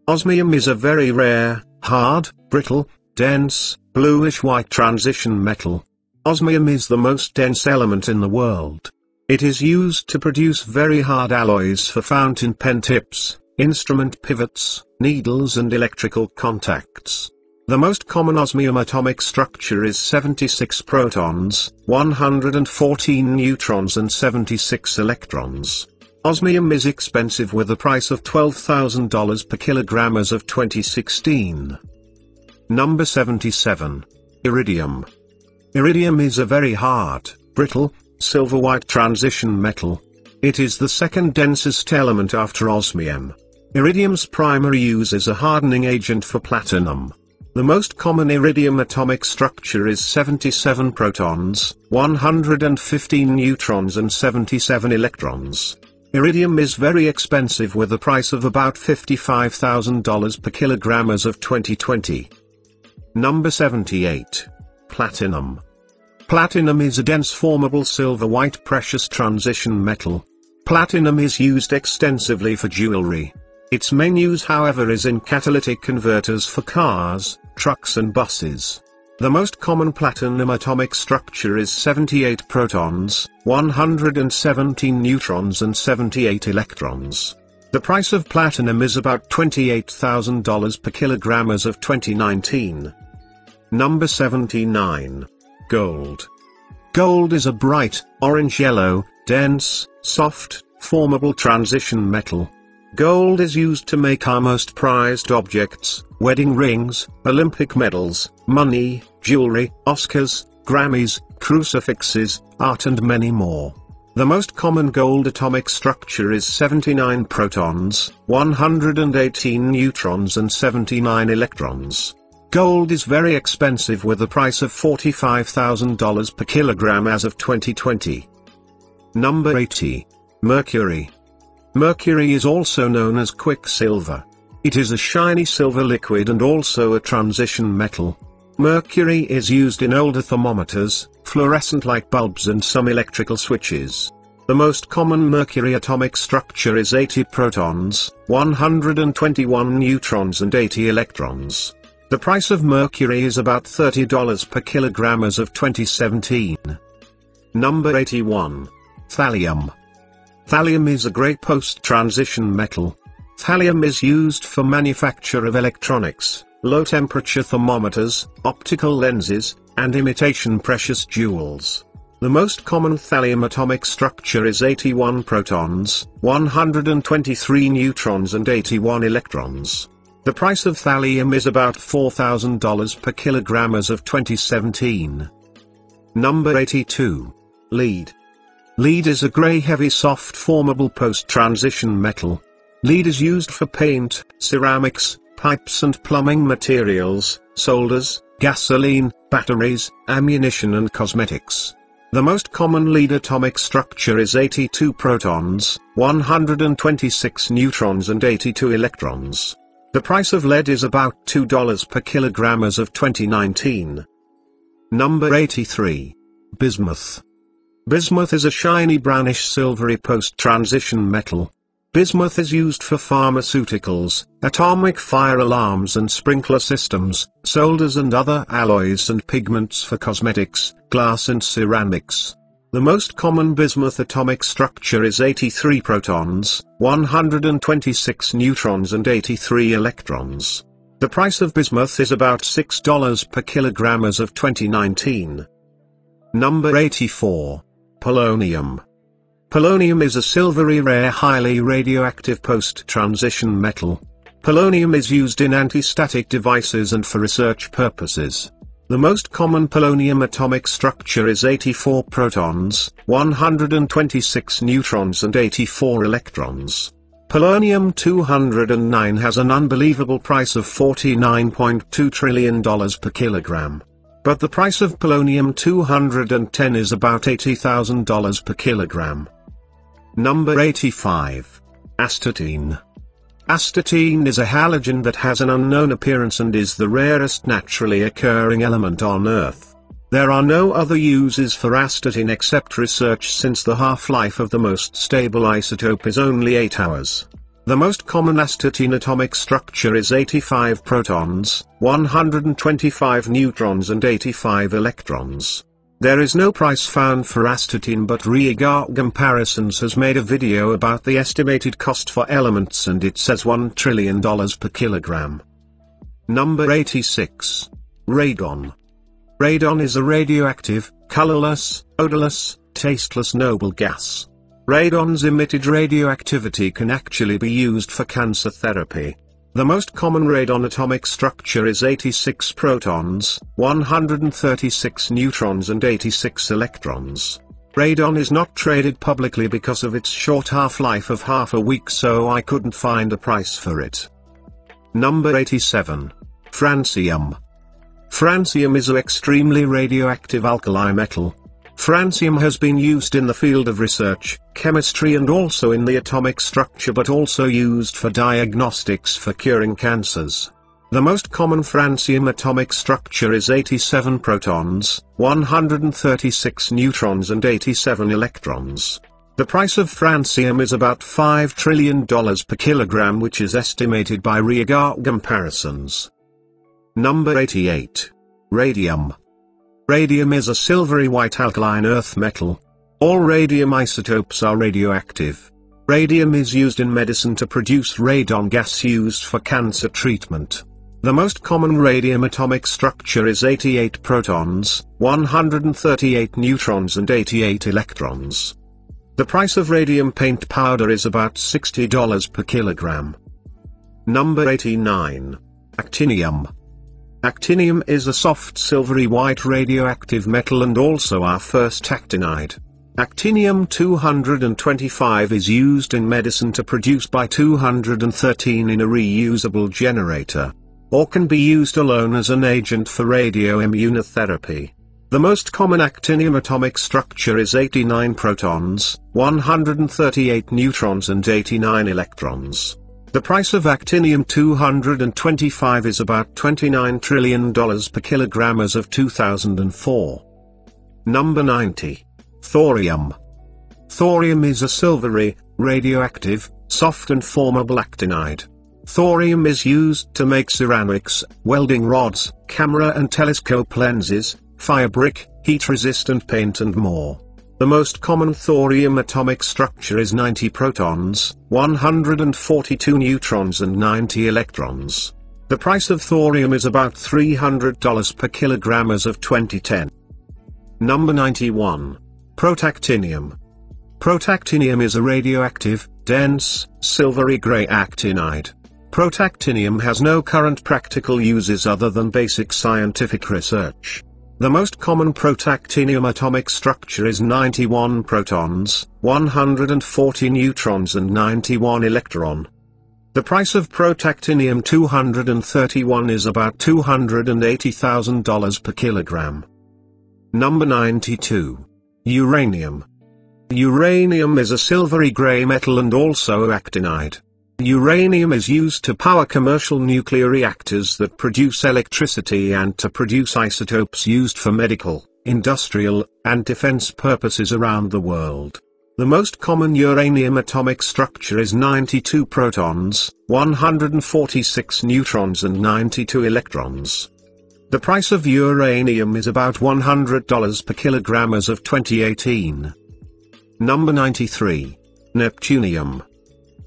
Osmium is a very rare, hard, brittle, dense, bluish-white transition metal. Osmium is the most dense element in the world. It is used to produce very hard alloys for fountain pen tips, instrument pivots, needles and electrical contacts. The most common osmium atomic structure is 76 protons, 114 neutrons and 76 electrons. Osmium is expensive with a price of $12,000 per kilogram as of 2016. Number 77. Iridium. Iridium is a very hard, brittle, silver-white transition metal. It is the second densest element after osmium. Iridium's primary use is a hardening agent for platinum. The most common iridium atomic structure is 77 protons, 115 neutrons and 77 electrons. Iridium is very expensive with a price of about $55,000 per kilogram as of 2020. Number 78. Platinum. Platinum is a dense formable silver-white precious transition metal. Platinum is used extensively for jewelry. Its main use, however, is in catalytic converters for cars, trucks and buses. The most common platinum atomic structure is 78 protons, 117 neutrons and 78 electrons. The price of platinum is about $28,000 per kilogram as of 2019. Number 79. Gold. Gold is a bright, orange-yellow, dense, soft, formable transition metal. Gold is used to make our most prized objects, wedding rings, Olympic medals, money, jewelry, Oscars, Grammys, crucifixes, art and many more. The most common gold atomic structure is 79 protons, 118 neutrons and 79 electrons. Gold is very expensive with a price of $45,000 per kilogram as of 2020. Number 80. Mercury. Mercury is also known as quicksilver. It is a shiny silver liquid and also a transition metal. Mercury is used in older thermometers, fluorescent light bulbs and some electrical switches. The most common mercury atomic structure is 80 protons, 121 neutrons and 80 electrons. The price of mercury is about $30 per kilogram as of 2017. Number 81. Thallium. Thallium is a grey post-transition metal. Thallium is used for manufacture of electronics, low-temperature thermometers, optical lenses, and imitation precious jewels. The most common thallium atomic structure is 81 protons, 123 neutrons and 81 electrons. The price of thallium is about $4,000 per kilogram as of 2017. Number 82. Lead. Lead is a grey heavy soft formable post-transition metal. Lead is used for paint, ceramics, pipes and plumbing materials, solders, gasoline, batteries, ammunition and cosmetics. The most common lead atomic structure is 82 protons, 126 neutrons and 82 electrons. The price of lead is about $2 per kilogram as of 2019. Number 83. Bismuth. Bismuth is a shiny brownish silvery post-transition metal. Bismuth is used for pharmaceuticals, atomic fire alarms and sprinkler systems, solders and other alloys and pigments for cosmetics, glass and ceramics. The most common bismuth atomic structure is 83 protons, 126 neutrons and 83 electrons. The price of bismuth is about $6 per kilogram as of 2019. Number 84. Polonium. Polonium is a silvery rare highly radioactive post-transition metal. Polonium is used in anti-static devices and for research purposes. The most common polonium atomic structure is 84 protons, 126 neutrons and 84 electrons. Polonium-209 has an unbelievable price of $49.2 trillion per kilogram. But the price of polonium-210 is about $80,000 per kilogram. Number 85. Astatine. Astatine is a halogen that has an unknown appearance and is the rarest naturally occurring element on Earth. There are no other uses for astatine except research since the half-life of the most stable isotope is only 8 hours. The most common astatine atomic structure is 85 protons, 125 neutrons and 85 electrons. There is no price found for astatine, but Reagar Comparisons has made a video about the estimated cost for elements and it says $1 trillion per kilogram. Number 86. Radon. Radon is a radioactive, colorless, odorless, tasteless noble gas. Radon's emitted radioactivity can actually be used for cancer therapy. The most common radon atomic structure is 86 protons, 136 neutrons and 86 electrons. Radon is not traded publicly because of its short half-life of half a week, so I couldn't find a price for it. Number 87. Francium. Francium is an extremely radioactive alkali metal. Francium has been used in the field of research, chemistry and also in the atomic structure, but also used for diagnostics for curing cancers. The most common francium atomic structure is 87 protons, 136 neutrons and 87 electrons. The price of francium is about $5 trillion per kilogram, which is estimated by Rieger comparisons. Number 88. Radium. Radium is a silvery white alkaline earth metal. All radium isotopes are radioactive. Radium is used in medicine to produce radon gas used for cancer treatment. The most common radium atomic structure is 88 protons, 138 neutrons and 88 electrons. The price of radium paint powder is about $60 per kilogram. Number 89. Actinium. Actinium is a soft silvery white radioactive metal and also our first actinide. Actinium-225 is used in medicine to produce Bi-213 in a reusable generator, or can be used alone as an agent for radioimmunotherapy. The most common actinium atomic structure is 89 protons, 138 neutrons and 89 electrons. The price of actinium-225 is about $29 trillion per kilogram as of 2004. Number 90. Thorium. Thorium is a silvery, radioactive, soft and formable actinide. Thorium is used to make ceramics, welding rods, camera and telescope lenses, firebrick, heat-resistant paint and more. The most common thorium atomic structure is 90 protons, 142 neutrons and 90 electrons. The price of thorium is about $300 per kilogram as of 2010. Number 91. Protactinium. Protactinium is a radioactive, dense, silvery gray actinide. Protactinium has no current practical uses other than basic scientific research. The most common protactinium atomic structure is 91 protons, 140 neutrons and 91 electron. The price of protactinium-231 is about $280,000 per kilogram. Number 92. Uranium. Uranium is a silvery gray metal and also actinide. Uranium is used to power commercial nuclear reactors that produce electricity and to produce isotopes used for medical, industrial, and defense purposes around the world. The most common uranium atomic structure is 92 protons, 146 neutrons and 92 electrons. The price of uranium is about $100 per kilogram as of 2018. Number 93. Neptunium.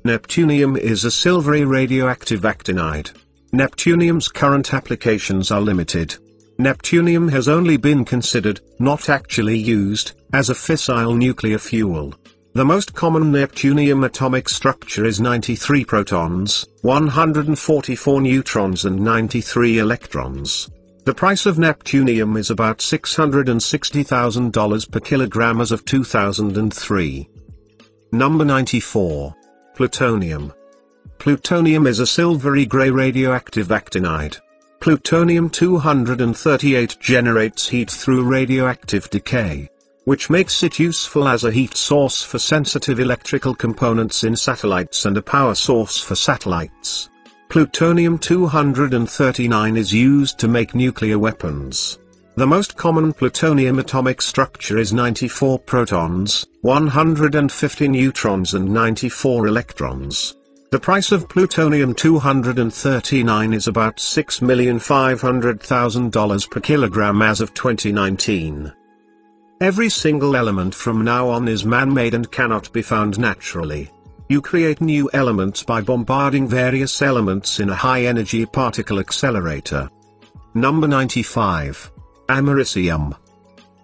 Neptunium is a silvery radioactive actinide. Neptunium's current applications are limited. Neptunium has only been considered, not actually used, as a fissile nuclear fuel. The most common neptunium atomic structure is 93 protons, 144 neutrons and 93 electrons. The price of neptunium is about $660,000 per kilogram as of 2003. Number 94. Plutonium. Plutonium is a silvery gray radioactive actinide. Plutonium-238 generates heat through radioactive decay, which makes it useful as a heat source for sensitive electrical components in satellites and a power source for satellites. Plutonium-239 is used to make nuclear weapons. The most common plutonium atomic structure is 94 protons, 150 neutrons and 94 electrons. The price of plutonium-239 is about $6,500,000 per kilogram as of 2019. Every single element from now on is man-made and cannot be found naturally. You create new elements by bombarding various elements in a high-energy particle accelerator. Number 95. Americium.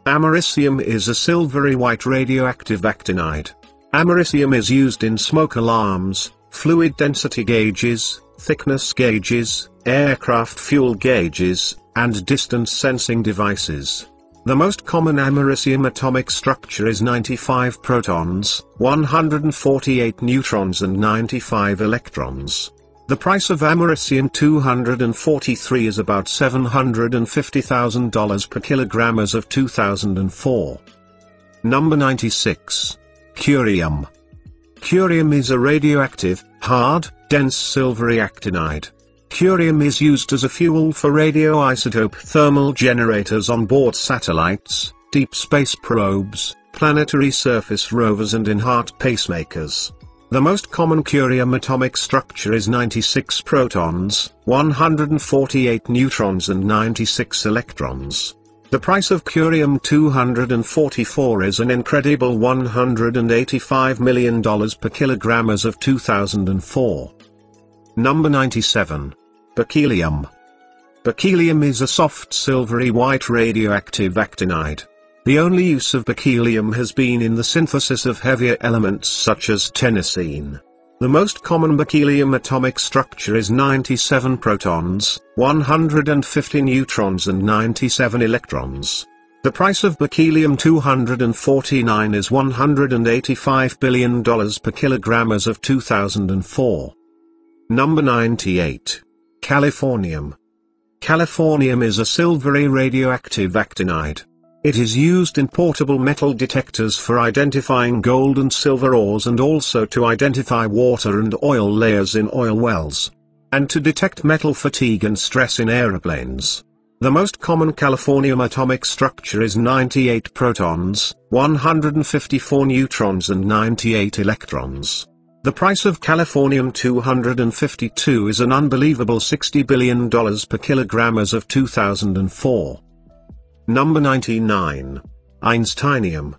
Americium is a silvery white radioactive actinide. Americium is used in smoke alarms, fluid density gauges, thickness gauges, aircraft fuel gauges, and distance sensing devices. The most common americium atomic structure is 95 protons, 148 neutrons and 95 electrons. The price of americium-243 is about $750,000 per kilogram as of 2004. Number 96. Curium. Curium is a radioactive, hard, dense silvery actinide. Curium is used as a fuel for radioisotope thermal generators on board satellites, deep space probes, planetary surface rovers and in heart pacemakers. The most common curium atomic structure is 96 protons, 148 neutrons and 96 electrons. The price of curium-244 is an incredible $185 million per kilogram as of 2004. Number 97. Beryllium. Beryllium is a soft silvery white radioactive actinide. The only use of beryllium has been in the synthesis of heavier elements such as tennessine. The most common beryllium atomic structure is 97 protons, 150 neutrons and 97 electrons. The price of beryllium-249 is $185 billion per kilogram as of 2004. Number 98. Californium. Californium is a silvery radioactive actinide. It is used in portable metal detectors for identifying gold and silver ores and also to identify water and oil layers in oil wells, and to detect metal fatigue and stress in aeroplanes. The most common californium atomic structure is 98 protons, 154 neutrons and 98 electrons. The price of californium-252 is an unbelievable $60 billion per kilogram as of 2004. Number 99. Einsteinium.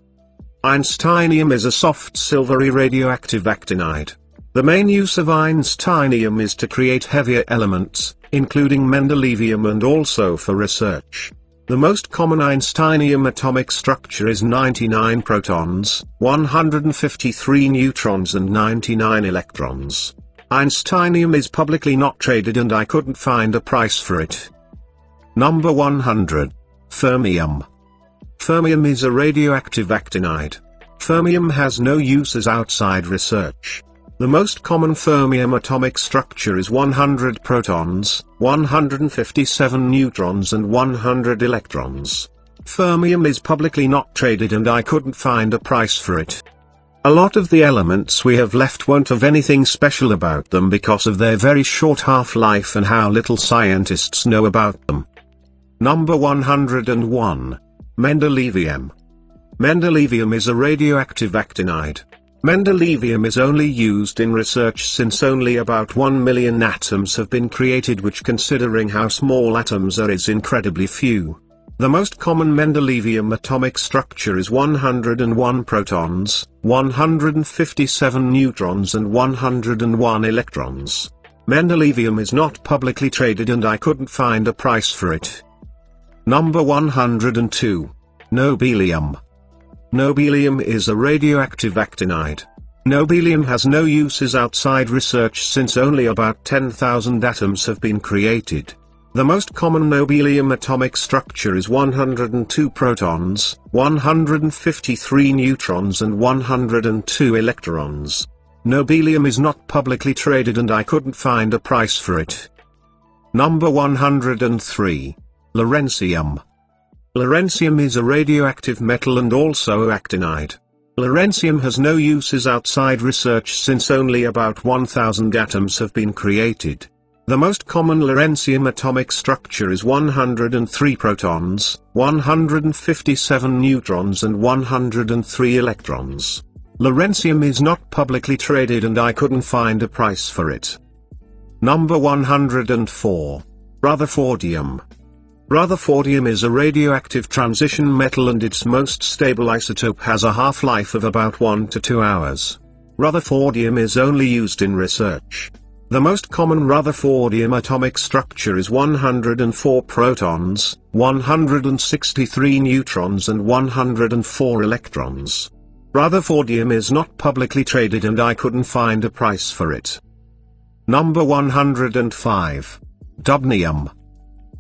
Einsteinium is a soft silvery radioactive actinide. The main use of Einsteinium is to create heavier elements, including mendelevium and also for research. The most common Einsteinium atomic structure is 99 protons, 153 neutrons and 99 electrons. Einsteinium is publicly not traded and I couldn't find a price for it. Number 100. Fermium. Fermium is a radioactive actinide. Fermium has no uses outside research. The most common fermium atomic structure is 100 protons, 157 neutrons and 100 electrons. Fermium is publicly not traded and I couldn't find a price for it. A lot of the elements we have left won't have anything special about them because of their very short half-life and how little scientists know about them. Number 101. Mendelevium. Mendelevium is a radioactive actinide. Mendelevium is only used in research since only about 1 million atoms have been created, which considering how small atoms are is incredibly few. The most common mendelevium atomic structure is 101 protons, 157 neutrons and 101 electrons. Mendelevium is not publicly traded and I couldn't find a price for it. Number 102. Nobelium. Nobelium is a radioactive actinide. Nobelium has no uses outside research since only about 10,000 atoms have been created. The most common nobelium atomic structure is 102 protons, 153 neutrons and 102 electrons. Nobelium is not publicly traded and I couldn't find a price for it. Number 103. Lawrencium. Lawrencium is a radioactive metal and also actinide. Lawrencium has no uses outside research since only about 1,000 atoms have been created. The most common Lawrencium atomic structure is 103 protons, 157 neutrons and 103 electrons. Lawrencium is not publicly traded and I couldn't find a price for it. Number 104. Rutherfordium. Rutherfordium is a radioactive transition metal and its most stable isotope has a half-life of about 1 to 2 hours. Rutherfordium is only used in research. The most common Rutherfordium atomic structure is 104 protons, 163 neutrons and 104 electrons. Rutherfordium is not publicly traded and I couldn't find a price for it. Number 105. Dubnium.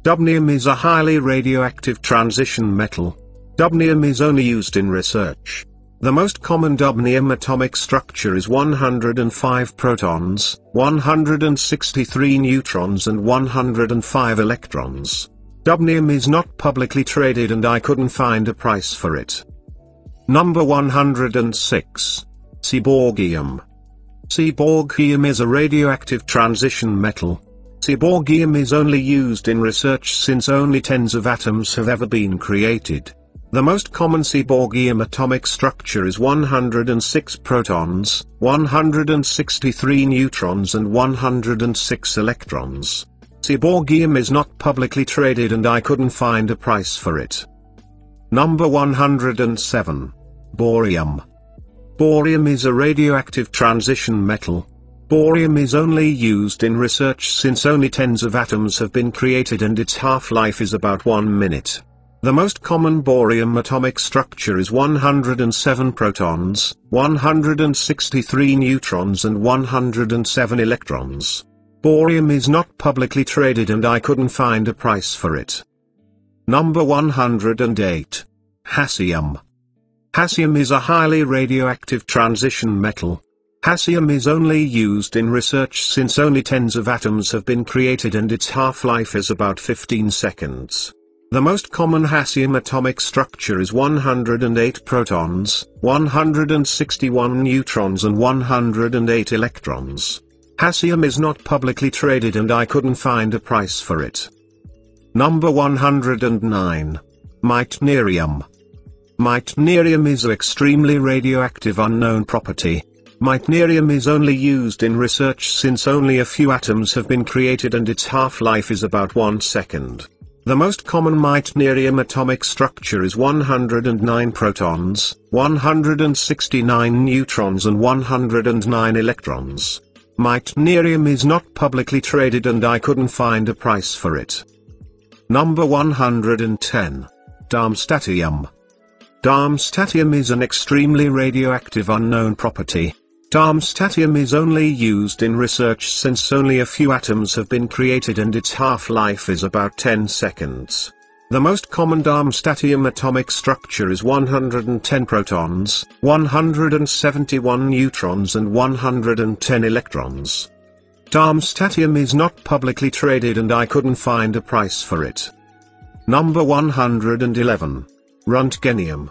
Dubnium is a highly radioactive transition metal. Dubnium is only used in research. The most common dubnium atomic structure is 105 protons, 163 neutrons and 105 electrons. Dubnium is not publicly traded and I couldn't find a price for it. Number 106. Seaborgium. Seaborgium is a radioactive transition metal. Seaborgium is only used in research since only tens of atoms have ever been created. The most common seaborgium atomic structure is 106 protons, 163 neutrons and 106 electrons. Seaborgium is not publicly traded and I couldn't find a price for it. Number 107. Borium. Borium is a radioactive transition metal. Borium is only used in research since only tens of atoms have been created and its half-life is about 1 minute. The most common borium atomic structure is 107 protons, 163 neutrons and 107 electrons. Borium is not publicly traded and I couldn't find a price for it. Number 108. Hassium. Hassium is a highly radioactive transition metal. Hassium is only used in research since only tens of atoms have been created and its half-life is about 15 seconds. The most common hassium atomic structure is 108 protons, 161 neutrons and 108 electrons. Hassium is not publicly traded and I couldn't find a price for it. Number 109. Meitnerium. Meitnerium is an extremely radioactive unknown property. Meitnerium is only used in research since only a few atoms have been created and its half-life is about 1 second. The most common meitnerium atomic structure is 109 protons, 169 neutrons and 109 electrons. Meitnerium is not publicly traded and I couldn't find a price for it. Number 110. Darmstadtium. Darmstadtium is an extremely radioactive unknown property. Darmstadtium is only used in research since only a few atoms have been created and its half-life is about 10 seconds. The most common Darmstadtium atomic structure is 110 protons, 171 neutrons and 110 electrons. Darmstadtium is not publicly traded and I couldn't find a price for it. Number 111. Roentgenium.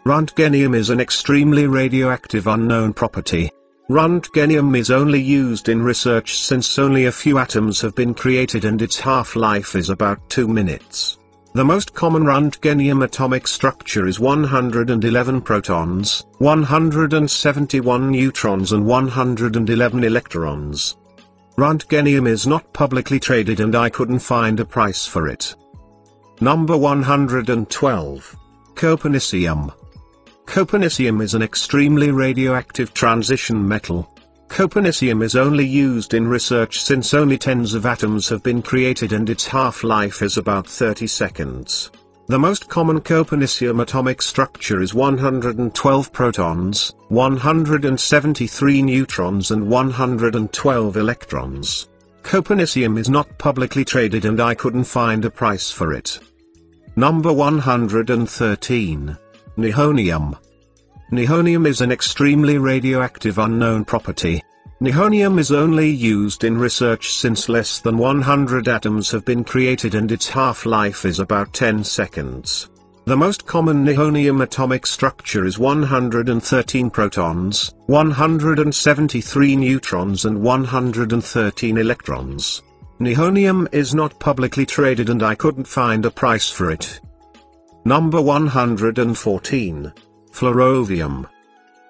Roentgenium is an extremely radioactive unknown property. Roentgenium is only used in research since only a few atoms have been created and its half-life is about 2 minutes. The most common Roentgenium atomic structure is 111 protons, 171 neutrons and 111 electrons. Roentgenium is not publicly traded and I couldn't find a price for it. Number 112. Copernicium. Copernicium is an extremely radioactive transition metal. Copernicium is only used in research since only tens of atoms have been created and its half-life is about 30 seconds. The most common copernicium atomic structure is 112 protons, 173 neutrons and 112 electrons. Copernicium is not publicly traded and I couldn't find a price for it. Number 113. Nihonium. Nihonium is an extremely radioactive unknown property. Nihonium is only used in research since less than 100 atoms have been created and its half-life is about 10 seconds. The most common nihonium atomic structure is 113 protons, 173 neutrons and 113 electrons. Nihonium is not publicly traded and I couldn't find a price for it. Number 114. Flerovium.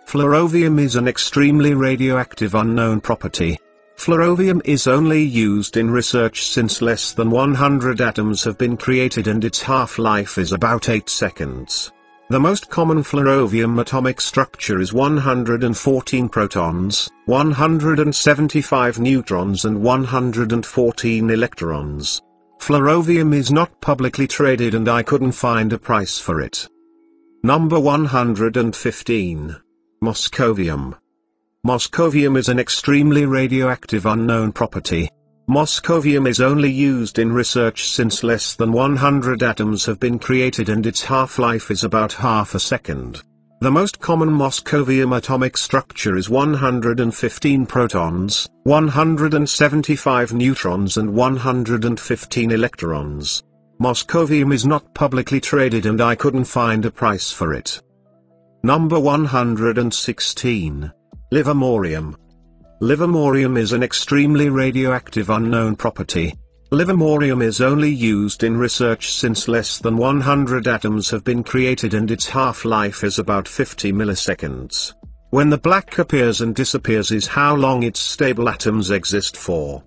Flerovium is an extremely radioactive unknown property. Flerovium is only used in research since less than 100 atoms have been created and its half-life is about 8 seconds. The most common flerovium atomic structure is 114 protons, 175 neutrons and 114 electrons. Flerovium is not publicly traded and I couldn't find a price for it. Number 115. Moscovium. Moscovium is an extremely radioactive unknown property. Moscovium is only used in research since less than 100 atoms have been created and its half-life is about half a second. The most common Moscovium atomic structure is 115 protons, 175 neutrons and 115 electrons. Moscovium is not publicly traded and I couldn't find a price for it. Number 116. Livermorium. Livermorium is an extremely radioactive unknown property. Livermorium is only used in research since less than 100 atoms have been created and its half-life is about 50 milliseconds. When the black appears and disappears is how long its stable atoms exist for.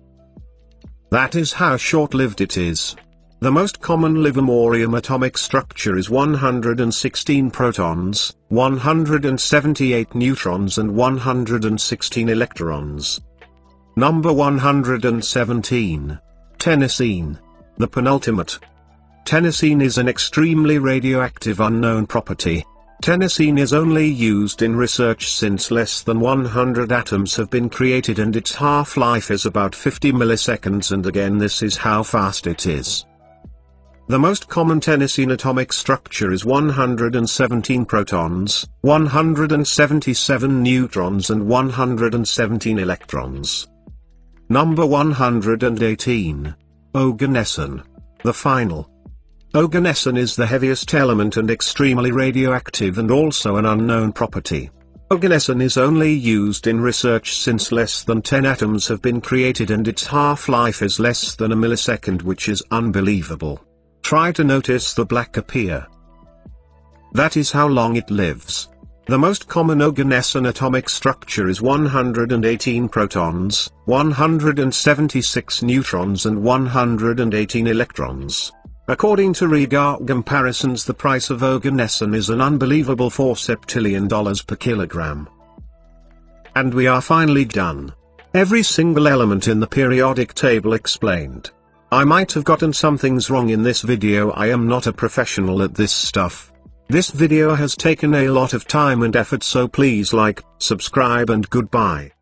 That is how short-lived it is. The most common livermorium atomic structure is 116 protons, 178 neutrons and 116 electrons. Number 117. Tennessine. The penultimate. Tennessine is an extremely radioactive unknown property. Tennessine is only used in research since less than 100 atoms have been created and its half-life is about 50 milliseconds, and again this is how fast it is. The most common Tennessine atomic structure is 117 protons, 177 neutrons and 117 electrons. Number 118. Oganesson. The final. Oganesson is the heaviest element and extremely radioactive and also an unknown property. Oganesson is only used in research since less than 10 atoms have been created and its half-life is less than a millisecond, which is unbelievable. Try to notice the black appear. That is how long it lives. The most common Oganesson atomic structure is 118 protons, 176 neutrons and 118 electrons. According to Rigaud comparisons, the price of Oganesson is an unbelievable $4 septillion per kilogram. And we are finally done. Every single element in the periodic table explained. I might have gotten some things wrong in this video. I am not a professional at this stuff. This video has taken a lot of time and effort, so please like, subscribe and goodbye.